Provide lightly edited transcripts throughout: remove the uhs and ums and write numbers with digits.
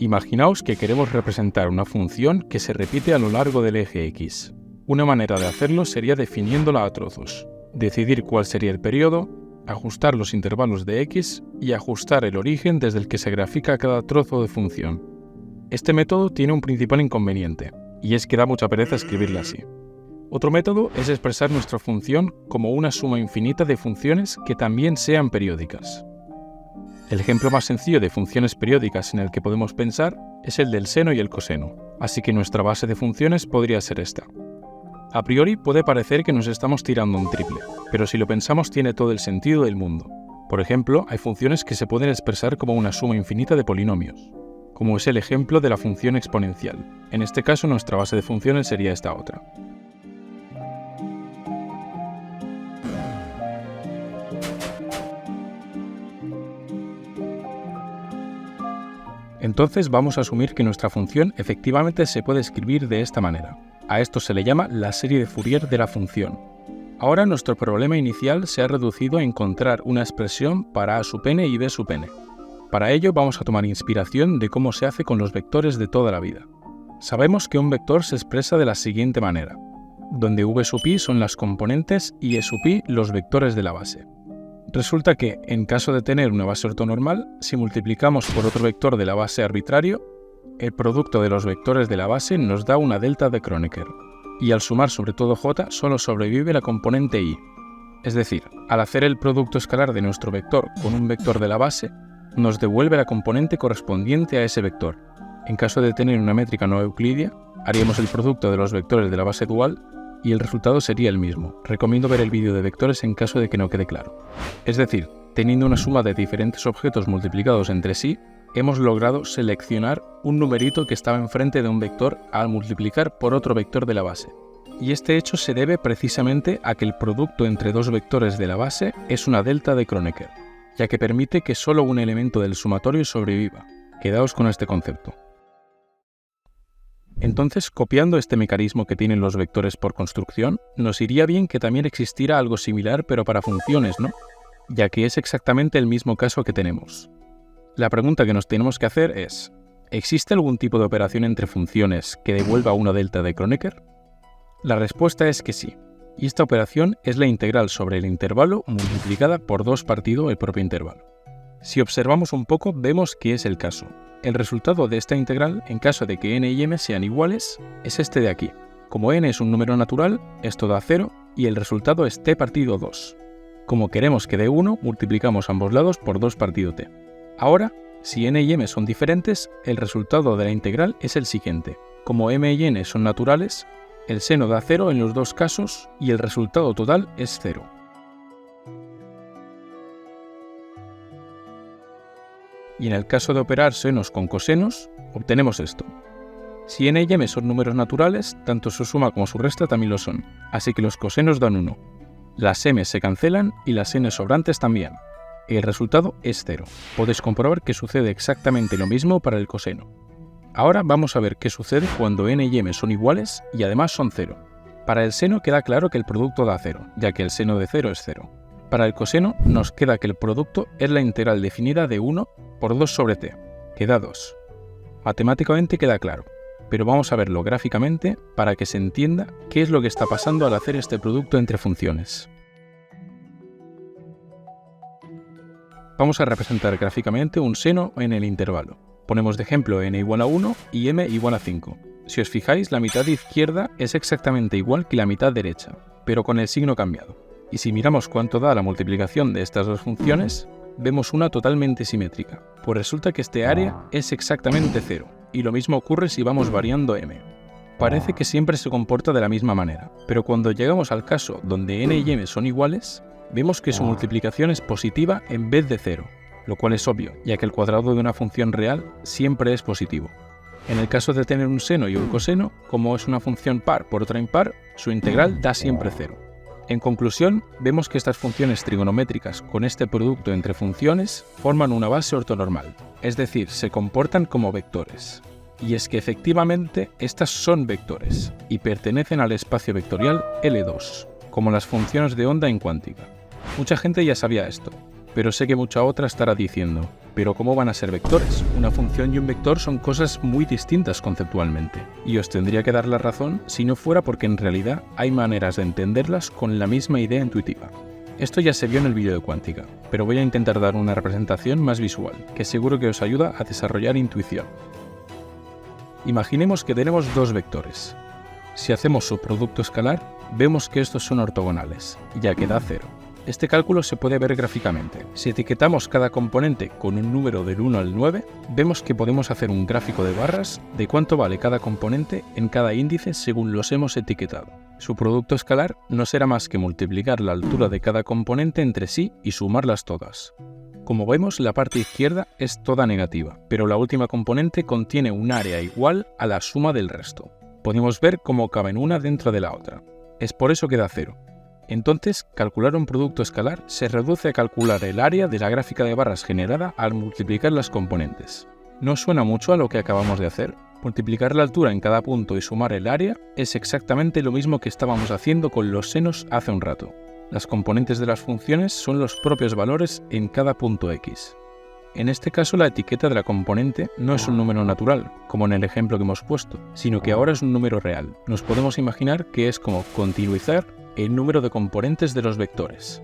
Imaginaos que queremos representar una función que se repite a lo largo del eje X. Una manera de hacerlo sería definiéndola a trozos, decidir cuál sería el periodo, ajustar los intervalos de X y ajustar el origen desde el que se grafica cada trozo de función. Este método tiene un principal inconveniente, y es que da mucha pereza escribirla así. Otro método es expresar nuestra función como una suma infinita de funciones que también sean periódicas. El ejemplo más sencillo de funciones periódicas en el que podemos pensar es el del seno y el coseno, así que nuestra base de funciones podría ser esta. A priori puede parecer que nos estamos tirando un triple, pero si lo pensamos tiene todo el sentido del mundo. Por ejemplo, hay funciones que se pueden expresar como una suma infinita de polinomios, como es el ejemplo de la función exponencial. En este caso nuestra base de funciones sería esta otra. Entonces vamos a asumir que nuestra función efectivamente se puede escribir de esta manera. A esto se le llama la serie de Fourier de la función. Ahora nuestro problema inicial se ha reducido a encontrar una expresión para a sub n y b sub n. Para ello vamos a tomar inspiración de cómo se hace con los vectores de toda la vida. Sabemos que un vector se expresa de la siguiente manera, donde v sub i son las componentes y e sub i los vectores de la base. Resulta que, en caso de tener una base ortonormal, si multiplicamos por otro vector de la base arbitrario, el producto de los vectores de la base nos da una delta de Kronecker, y al sumar sobre todo j solo sobrevive la componente i. Es decir, al hacer el producto escalar de nuestro vector con un vector de la base, nos devuelve la componente correspondiente a ese vector. En caso de tener una métrica no euclidia, haríamos el producto de los vectores de la base dual, y el resultado sería el mismo. Recomiendo ver el vídeo de vectores en caso de que no quede claro. Es decir, teniendo una suma de diferentes objetos multiplicados entre sí, hemos logrado seleccionar un numerito que estaba enfrente de un vector al multiplicar por otro vector de la base. Y este hecho se debe precisamente a que el producto entre dos vectores de la base es una delta de Kronecker, ya que permite que solo un elemento del sumatorio sobreviva. Quedaos con este concepto. Entonces, copiando este mecanismo que tienen los vectores por construcción, nos iría bien que también existiera algo similar pero para funciones, ¿no? Ya que es exactamente el mismo caso que tenemos. La pregunta que nos tenemos que hacer es, ¿existe algún tipo de operación entre funciones que devuelva una delta de Kronecker? La respuesta es que sí, y esta operación es la integral sobre el intervalo multiplicada por 2 partido el propio intervalo. Si observamos un poco, vemos que es el caso. El resultado de esta integral, en caso de que n y m sean iguales, es este de aquí. Como n es un número natural, esto da 0 y el resultado es t partido 2. Como queremos que dé 1, multiplicamos ambos lados por 2 partido t. Ahora, si n y m son diferentes, el resultado de la integral es el siguiente. Como m y n son naturales, el seno da 0 en los dos casos y el resultado total es 0. Y en el caso de operar senos con cosenos, obtenemos esto. Si n y m son números naturales, tanto su suma como su resta también lo son, así que los cosenos dan 1. Las m se cancelan y las n sobrantes también. El resultado es 0. Podéis comprobar que sucede exactamente lo mismo para el coseno. Ahora vamos a ver qué sucede cuando n y m son iguales y además son 0. Para el seno queda claro que el producto da 0, ya que el seno de 0 es 0. Para el coseno nos queda que el producto es la integral definida de 1 por 2 sobre t, que da 2. Matemáticamente queda claro, pero vamos a verlo gráficamente para que se entienda qué es lo que está pasando al hacer este producto entre funciones. Vamos a representar gráficamente un seno en el intervalo. Ponemos de ejemplo n igual a 1 y m igual a 5. Si os fijáis, la mitad izquierda es exactamente igual que la mitad derecha, pero con el signo cambiado. Y si miramos cuánto da la multiplicación de estas dos funciones, vemos una totalmente simétrica, pues resulta que este área es exactamente 0, y lo mismo ocurre si vamos variando m. Parece que siempre se comporta de la misma manera, pero cuando llegamos al caso donde n y m son iguales, vemos que su multiplicación es positiva en vez de 0, lo cual es obvio, ya que el cuadrado de una función real siempre es positivo. En el caso de tener un seno y un coseno, como es una función par por otra impar, su integral da siempre 0. En conclusión, vemos que estas funciones trigonométricas con este producto entre funciones forman una base ortonormal, es decir, se comportan como vectores. Y es que efectivamente estas son vectores y pertenecen al espacio vectorial L2, como las funciones de onda en cuántica. Mucha gente ya sabía esto, Pero sé que mucha otra estará diciendo, ¿pero cómo van a ser vectores? Una función y un vector son cosas muy distintas conceptualmente. Y os tendría que dar la razón si no fuera porque en realidad hay maneras de entenderlas con la misma idea intuitiva. Esto ya se vio en el vídeo de cuántica, pero voy a intentar dar una representación más visual, que seguro que os ayuda a desarrollar intuición. Imaginemos que tenemos dos vectores. Si hacemos su producto escalar, vemos que estos son ortogonales, ya que da 0. Este cálculo se puede ver gráficamente. Si etiquetamos cada componente con un número del 1 al 9, vemos que podemos hacer un gráfico de barras de cuánto vale cada componente en cada índice según los hemos etiquetado. Su producto escalar no será más que multiplicar la altura de cada componente entre sí y sumarlas todas. Como vemos, la parte izquierda es toda negativa, pero la última componente contiene un área igual a la suma del resto. Podemos ver cómo caben una dentro de la otra. Es por eso que da 0. Entonces, calcular un producto escalar se reduce a calcular el área de la gráfica de barras generada al multiplicar las componentes. ¿No suena mucho a lo que acabamos de hacer? Multiplicar la altura en cada punto y sumar el área es exactamente lo mismo que estábamos haciendo con los senos hace un rato. Las componentes de las funciones son los propios valores en cada punto x. En este caso, la etiqueta de la componente no es un número natural, como en el ejemplo que hemos puesto, sino que ahora es un número real. Nos podemos imaginar que es como continuizar el número de componentes de los vectores.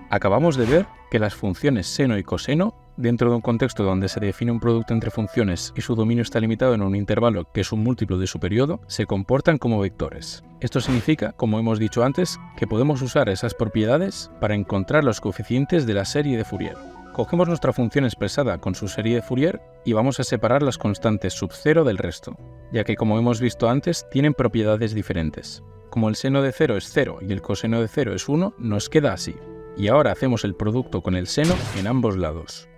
Acabamos de ver que las funciones seno y coseno, dentro de un contexto donde se define un producto entre funciones y su dominio está limitado en un intervalo que es un múltiplo de su periodo, se comportan como vectores. Esto significa, como hemos dicho antes, que podemos usar esas propiedades para encontrar los coeficientes de la serie de Fourier. Cogemos nuestra función expresada con su serie de Fourier y vamos a separar las constantes sub 0 del resto, ya que como hemos visto antes tienen propiedades diferentes. Como el seno de 0 es 0 y el coseno de 0 es 1, nos queda así. Y ahora hacemos el producto con el seno en ambos lados.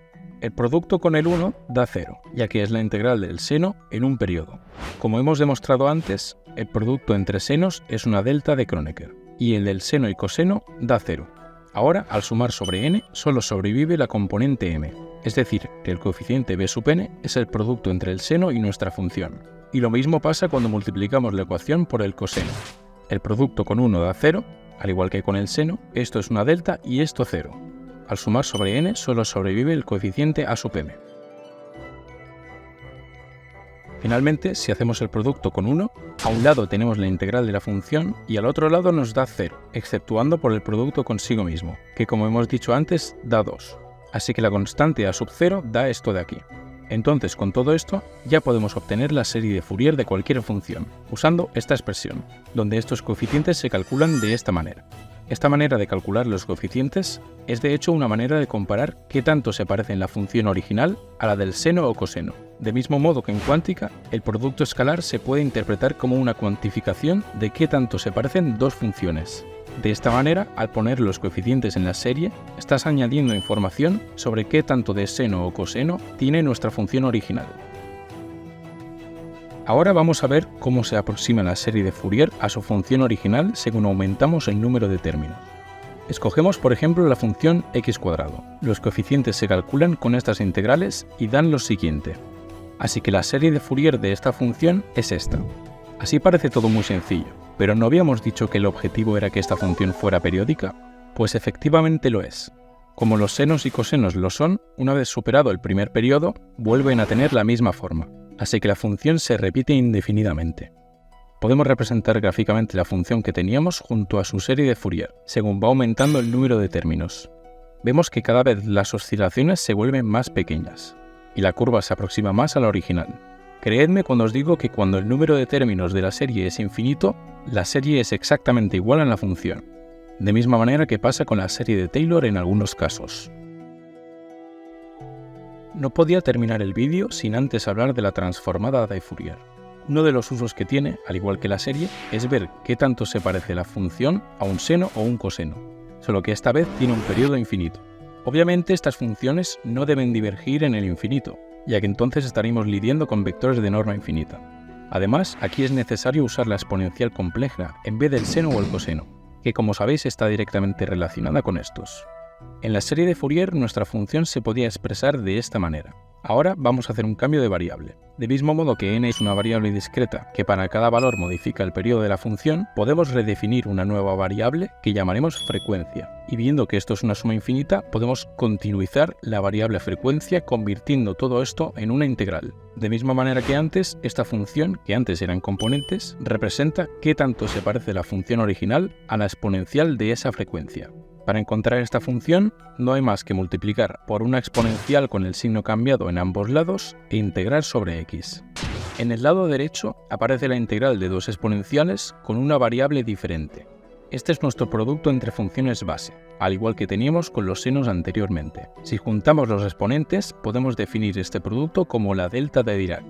El producto con el 1 da 0, ya que es la integral del seno en un periodo. Como hemos demostrado antes, el producto entre senos es una delta de Kronecker, y el del seno y coseno da 0. Ahora, al sumar sobre n, solo sobrevive la componente m, es decir, que el coeficiente b sub n es el producto entre el seno y nuestra función. Y lo mismo pasa cuando multiplicamos la ecuación por el coseno. El producto con 1 da 0, al igual que con el seno, esto es una delta y esto 0. Al sumar sobre n, solo sobrevive el coeficiente a sub m. Finalmente, si hacemos el producto con 1, a un lado tenemos la integral de la función y al otro lado nos da 0, exceptuando por el producto consigo mismo, que como hemos dicho antes, da 2. Así que la constante a sub 0 da esto de aquí. Entonces, con todo esto, ya podemos obtener la serie de Fourier de cualquier función, usando esta expresión, donde estos coeficientes se calculan de esta manera. Esta manera de calcular los coeficientes es de hecho una manera de comparar qué tanto se parece la función original a la del seno o coseno. De mismo modo que en cuántica, el producto escalar se puede interpretar como una cuantificación de qué tanto se parecen dos funciones. De esta manera, al poner los coeficientes en la serie, estás añadiendo información sobre qué tanto de seno o coseno tiene nuestra función original. Ahora vamos a ver cómo se aproxima la serie de Fourier a su función original según aumentamos el número de términos. Escogemos por ejemplo la función x². Los coeficientes se calculan con estas integrales y dan lo siguiente. Así que la serie de Fourier de esta función es esta. Así parece todo muy sencillo, pero ¿no habíamos dicho que el objetivo era que esta función fuera periódica? Pues efectivamente lo es. Como los senos y cosenos lo son, una vez superado el primer periodo, vuelven a tener la misma forma. Así que la función se repite indefinidamente. Podemos representar gráficamente la función que teníamos junto a su serie de Fourier, según va aumentando el número de términos. Vemos que cada vez las oscilaciones se vuelven más pequeñas, y la curva se aproxima más a la original. Creedme cuando os digo que cuando el número de términos de la serie es infinito, la serie es exactamente igual a la función, de misma manera que pasa con la serie de Taylor en algunos casos. No podía terminar el vídeo sin antes hablar de la transformada de Fourier. Uno de los usos que tiene, al igual que la serie, es ver qué tanto se parece la función a un seno o un coseno, solo que esta vez tiene un periodo infinito. Obviamente estas funciones no deben divergir en el infinito, ya que entonces estaríamos lidiando con vectores de norma infinita. Además, aquí es necesario usar la exponencial compleja en vez del seno o el coseno, que como sabéis está directamente relacionada con estos. En la serie de Fourier nuestra función se podía expresar de esta manera. Ahora vamos a hacer un cambio de variable. De mismo modo que n es una variable discreta que para cada valor modifica el periodo de la función, podemos redefinir una nueva variable que llamaremos frecuencia. Y viendo que esto es una suma infinita, podemos continuizar la variable frecuencia convirtiendo todo esto en una integral. De misma manera que antes, esta función, que antes eran componentes, representa qué tanto se parece la función original a la exponencial de esa frecuencia. Para encontrar esta función, no hay más que multiplicar por una exponencial con el signo cambiado en ambos lados e integrar sobre x. En el lado derecho aparece la integral de dos exponenciales con una variable diferente. Este es nuestro producto entre funciones base, al igual que teníamos con los senos anteriormente. Si juntamos los exponentes, podemos definir este producto como la delta de Dirac.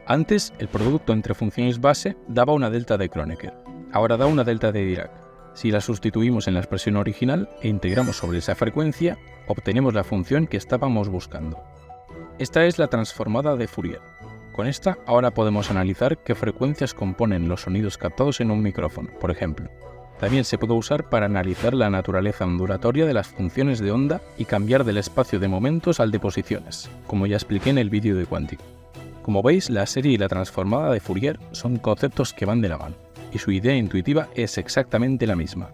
Antes, el producto entre funciones base daba una delta de Kronecker. Ahora da una delta de Dirac. Si la sustituimos en la expresión original e integramos sobre esa frecuencia, obtenemos la función que estábamos buscando. Esta es la transformada de Fourier. Con esta, ahora podemos analizar qué frecuencias componen los sonidos captados en un micrófono, por ejemplo. También se puede usar para analizar la naturaleza ondulatoria de las funciones de onda y cambiar del espacio de momentos al de posiciones, como ya expliqué en el vídeo de cuántico. Como veis, la serie y la transformada de Fourier son conceptos que van de la mano, y su idea intuitiva es exactamente la misma.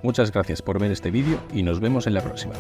Muchas gracias por ver este vídeo y nos vemos en la próxima.